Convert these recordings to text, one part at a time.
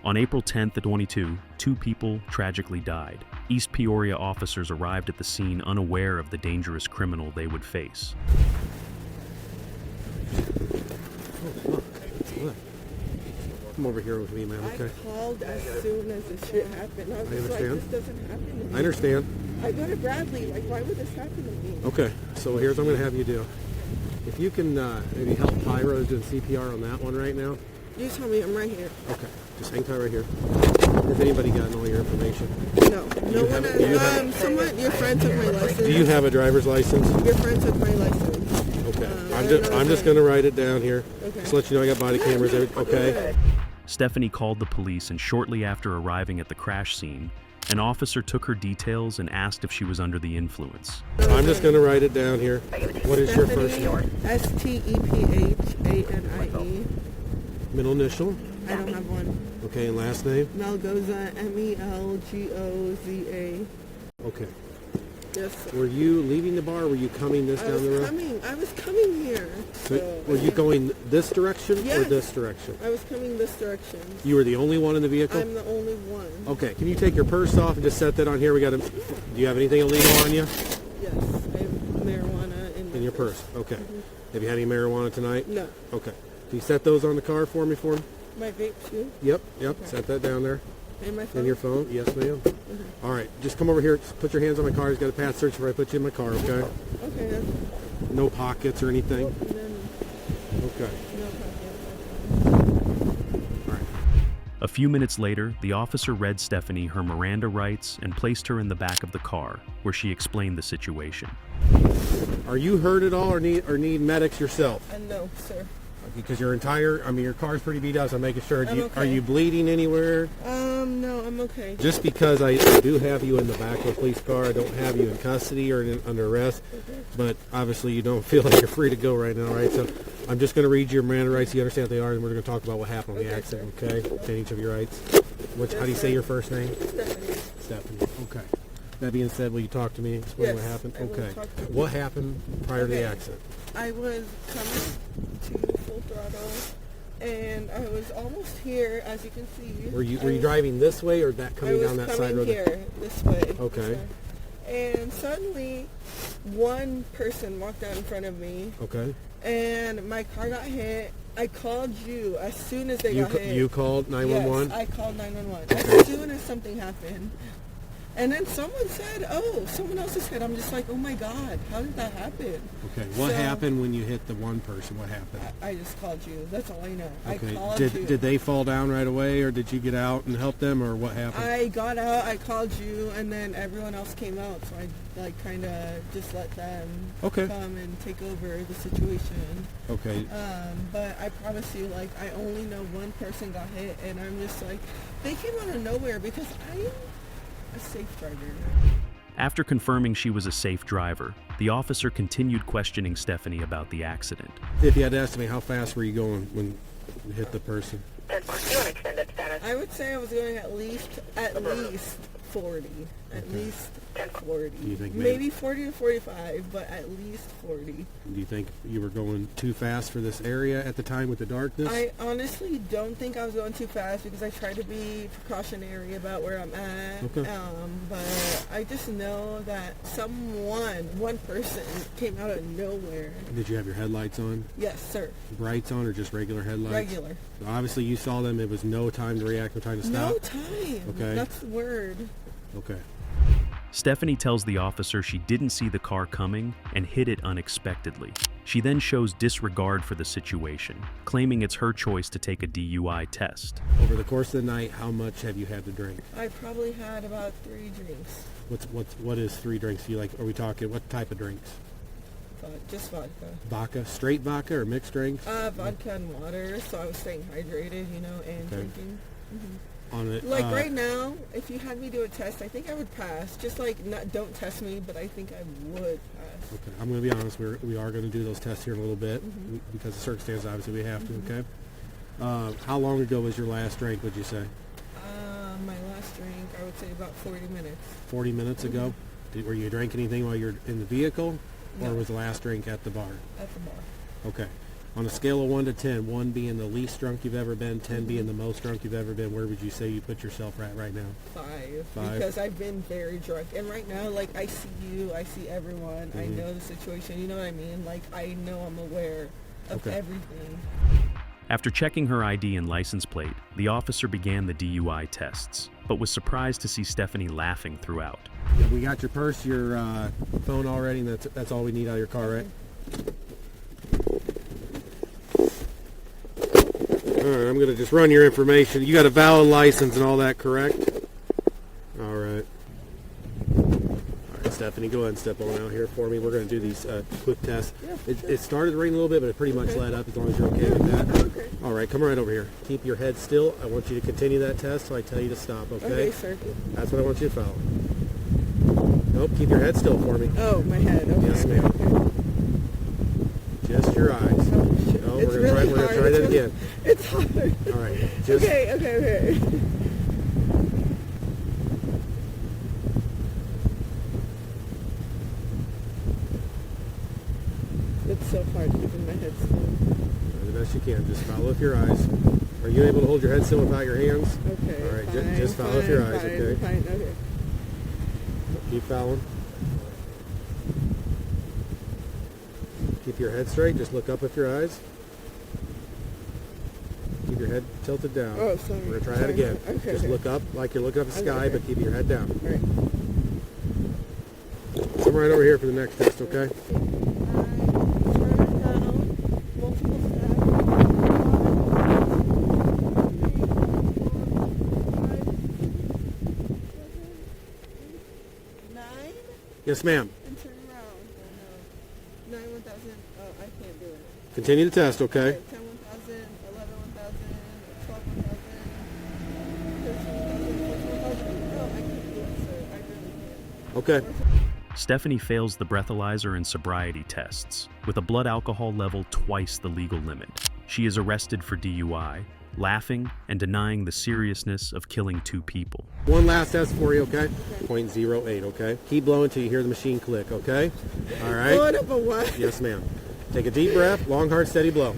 On April 10th, 2022, 2 people tragically died. East Peoria officers arrived at the scene unaware of the dangerous criminal they would face. Come over here with me, ma'am, okay? I called as soon as this shit happened. I was just like, this doesn't happen to me. I understand. I go to Bradley. Like, why would this happen to me? Okay, so here's what I'm going to have you do. If you can maybe help Pyro doing CPR on that one right now. You tell me, I'm right here. Okay, just hang tight right here. Has anybody gotten all your information? No. No one has. Someone, your friend took my license. Do you have a driver's license? Your friend took my license. Okay. I'm just going to write it down here. Okay. Just let you know I got body cameras. Okay. Stephanie called the police, and shortly after arriving at the crash scene, an officer took her details and asked if she was under the influence. I'm just going to write it down here. What is your first name? Stephanie. Middle initial? I don't have one. Okay, and last name? Melgoza, Melgoza. Okay. Yes, sir. Were you leaving the bar, or were you coming down the road? I was coming here. So were you going this direction or Yes. this direction? I was coming this direction. You were the only one in the vehicle? I'm the only one. Okay, can you take your purse off and just set that on here? Do you have anything illegal on you? Yes, I have marijuana in your purse. Okay. Have you had any marijuana tonight? No. Okay. Can you set those on the car for me? My vape too? Yep. Okay. Set that down there. And my phone? And your phone? Yes, ma'am. All right, just come over here. Just put your hands on my car. He's got a pass search before I put you in my car, okay? Okay. No pockets or anything? Okay. No pockets. All right. A few minutes later, the officer read Stephanie her Miranda rights and placed her in the back of the car, where she explained the situation. Are you hurt at all or need medics yourself? No, sir. Because your car's pretty beat up, so I'm making sure. Okay. Are you bleeding anywhere? No, I'm okay. Just because I do have you in the back of a police car, I don't have you in custody or under arrest, but obviously you don't feel like you're free to go right now, right? So I'm just going to read your Miranda rights. You understand what they are, and we're going to talk about what happened on the accident, okay? Take each of your rights. How do you say your first name? Stephanie. Okay. That being said, will you talk to me? Explain what happened? Okay. What happened prior to the accident? I was coming to full throttle, and I was almost here, as you can see. Were you driving this way or coming down that side road? I was coming here, this way. Okay. And suddenly, one person walked out in front of me. Okay. And my car got hit. I called you as soon as they got hit. You called 911? Yes, I called 911. As soon as something happened. And then someone else has hit. I'm just like, oh my God, how did that happen? Okay, what happened when you hit the one person? What happened? I just called you. That's all I know. Okay. I called you. Did they fall down right away, or did you get out and help them, or what happened? I got out, I called you, and then everyone else came out, so I kind of just let them come and take over the situation. Okay. But I promise you, I only know one person got hit, and I'm just like, they came out of nowhere because I am a safe driver. After confirming she was a safe driver, the officer continued questioning Stephanie about the accident. If you had to ask me, how fast were you going when you hit the person? I would say I was going at least 40. At least 40. Do you think maybe 40 to 45, but at least 40. Do you think you were going too fast for this area at the time with the darkness? I honestly don't think I was going too fast because I try to be precautionary about where I'm at. Okay. But I just know that one person came out of nowhere. Did you have your headlights on? Yes, sir. Brights on or just regular headlights? Regular. So obviously you saw them. It was no time to react, no time to stop? No time. Okay. That's the word. Okay. Stephanie tells the officer she didn't see the car coming and hit it unexpectedly. She then shows disregard for the situation, claiming it's her choice to take a DUI test. Over the course of the night, how much have you had to drink? I probably had about 3 drinks. What is 3 drinks? Are we talking, what type of drinks? Just vodka. Vodka? Straight vodka or mixed drinks? Vodka and water, so I was staying hydrated, and drinking. Mm-hmm. Right now, if you had me do a test, I think I would pass. Just don't test me, but I think I would pass. Okay, I'm going to be honest. We are going to do those tests here in a little bit because of circumstances. Obviously, we have to. Okay. How long ago was your last drink? Would you say? My last drink, I would say about 40 minutes. 40 minutes ago. Were you drinking anything while you're in the vehicle, or was the last drink at the bar? At the bar. Okay. On a scale of 1 to 10, 1 being the least drunk you've ever been, 10 being the most drunk you've ever been, where would you say you put yourself at right now? 5. 5. Because I've been very drunk. And right now, like, I see you, I see everyone, I know the situation, you know what I mean? Like, I know I'm aware of everything. After checking her ID and license plate, the officer began the DUI tests, but was surprised to see Stephanie laughing throughout. Yeah, we got your purse, your phone already, and that's all we need out of your car, right? All right, I'm going to just run your information. You got a valid license and all that, correct? All right. All right, Stephanie, go ahead and step on out here for me. We're going to do these quick tests. It started to rain a little bit, but it pretty much let up, as long as you're okay with that. Okay. All right, come right over here. Keep your head still. I want you to continue that test till I tell you to stop, okay? Okay, sir. That's what I want you to follow. Nope, keep your head still for me. Oh, my head. Okay. Yes, ma'am. Okay. Just your eyes. No, It's we're really going to try hard. that again. It's hard. All right. Just, Okay. It's so hard keeping my head still. the best you can. Just follow with your eyes. Are you able to hold your head still without your hands? Okay. All right. Fine, Just follow with your eyes, fine, okay? Fine. Okay. Keep following. Keep your head straight. Just look up with your eyes. Keep your head tilted down. Oh, sorry. We're going to try that again. Okay. Just look up like you're looking up at the sky, but keep your head down. All right. Come right over here for the next test, okay? Yes, ma'am. And turn around. Oh, no. 9, 1,000. Oh, I can't do it. Continue the test, okay? Okay, 10, 1,000, 11, 1,000, 12, 1,000, 13, 1,000, 14, 1,000. No, I can't do it, sir. I really can't. Okay. Stephanie fails the breathalyzer and sobriety tests, with a blood alcohol level twice the legal limit. She is arrested for DUI, laughing and denying the seriousness of killing 2 people. One last test for you, okay? 0.08, okay? Keep blowing till you hear the machine click, okay? All right? Blowing up a what? Yes, ma'am. Take a deep breath, long, hard, steady blow.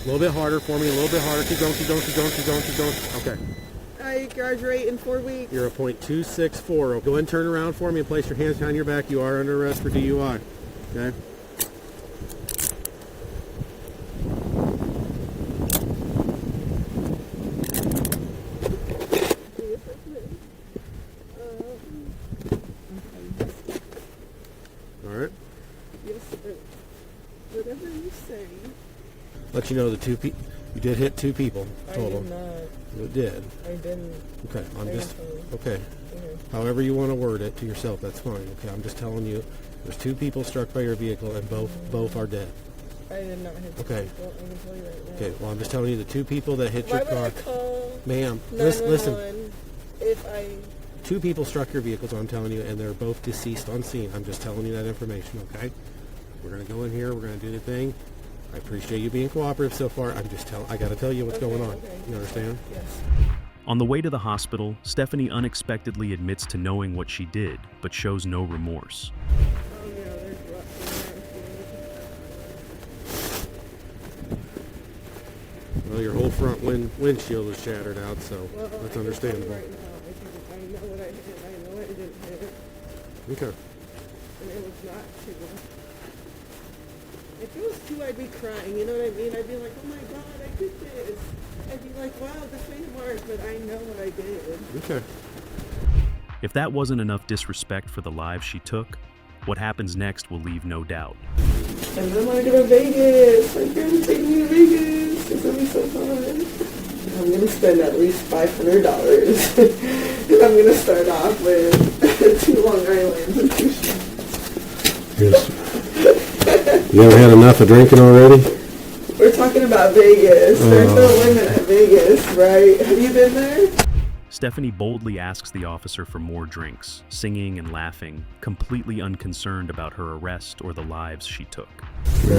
A little bit harder for me, a little bit harder. Keep going, keep going, keep going, keep going, keep going. Okay. I graduate in 4 weeks. You're a .264. Go ahead and turn around for me and place your hands behind your back. You are under arrest for DUI, okay? All right. Yes, sir. Whatever you say. Let you know the you did hit 2 people total. I did not. You did. I didn't. Okay, okay. Okay. However you want to word it to yourself, that's fine. Okay, I'm just telling you, there's 2 people struck by your vehicle, and both are dead. I did not hit Okay. people. I can tell you right now. Okay, well, I'm just telling you the 2 people that hit Why your would car. I call Ma'am, 911 listen. if I... 2 people struck your vehicle, so I'm telling you, and they're both deceased on scene. I'm just telling you that information, okay? We're going to go in here. We're going to do the thing. I appreciate you being cooperative so far. I got to tell you what's going on. Okay. You understand? Yes. On the way to the hospital, Stephanie unexpectedly admits to knowing what she did, but shows no remorse. Oh, yeah, there's lots in Well, your whole front windshield is shattered out, so well, that's I understandable. Right now, I know what I hit. I know what I didn't hit. Okay. And it was not 2. If it was 2, I'd be crying, you know what I mean? I'd be like, oh my God, I did this. I'd be like, wow, this made mark, but I know what I did. Okay. If that wasn't enough disrespect for the lives she took, what happens next will leave no doubt. And then I want to go to Vegas. I'm going to take me to Vegas. It's going to be so fun. I'm going to spend at least $500. And I'm going to start off with 2 Long Islands and 2 shots. Yes. You ever had enough of drinking already? We're talking about Vegas. There's no limit at Vegas, right? Have you been there? Stephanie boldly asks the officer for more drinks, singing and laughing, completely unconcerned about her arrest or the lives she took. You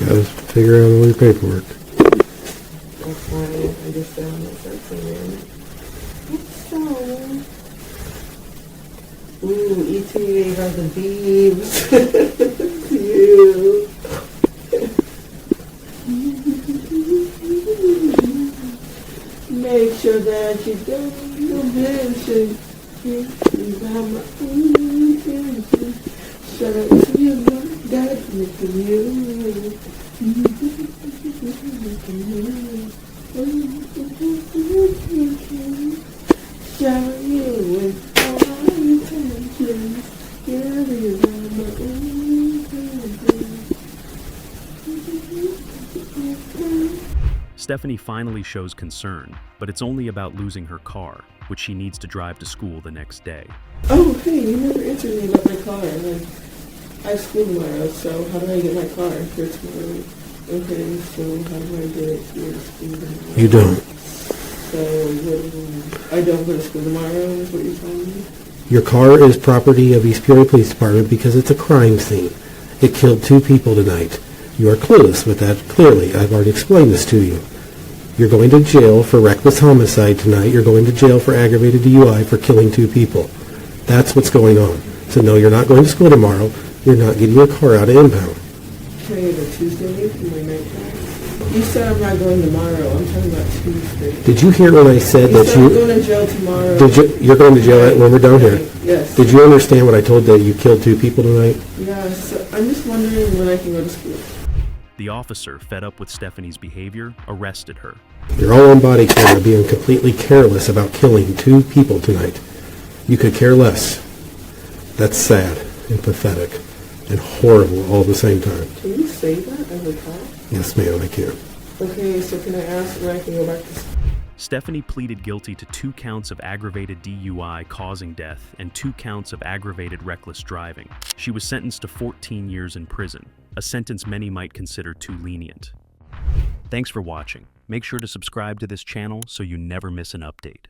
gotta figure out all your paperwork. That's fine. I just don't want to start singing. So... Ooh, ETA are the beeves. You. make sure that you don't mention you have my intention. Shut up to your mouth, that's making you. Shower you with all my intentions. Girl, you have my intentions. Stephanie finally shows concern, but it's only about losing her car, which she needs to drive to school the next day. Oh, hey, you never answered me about my car. Like, I have school tomorrow, so how do I get my car for tomorrow? Okay, so how do I get it to school tomorrow? You don't. So, I don't go to school tomorrow, is what you're telling me? Your car is property of East Peoria Police Department because it's a crime scene. It killed 2 people tonight. You are clueless with that, clearly. I've already explained this to you. You're going to jail for reckless homicide tonight. You're going to jail for aggravated DUI for killing 2 people. That's what's going on. So no, you're not going to school tomorrow. You're not getting your car out of impound. Can I get a Tuesday for my night class? You said I'm not going tomorrow. I'm talking about Tuesday. Did you hear when I said that I'm going to jail tomorrow. You're going to jail when we're done here? Yes. Did you understand what I told that you killed 2 people tonight? Yes. I'm just wondering when I can go to school. The officer, fed up with Stephanie's behavior, arrested her. You're all on body camera being completely careless about killing 2 people tonight. You could care less. That's sad and pathetic and horrible all at the same time. Can you say that as a cop? Yes, ma'am, I can. Okay, so can I ask when I can go back to school? Stephanie pleaded guilty to 2 counts of aggravated DUI causing death and 2 counts of aggravated reckless driving. She was sentenced to 14 years in prison, a sentence many might consider too lenient. Thanks for watching. Make sure to subscribe to this channel so you never miss an update.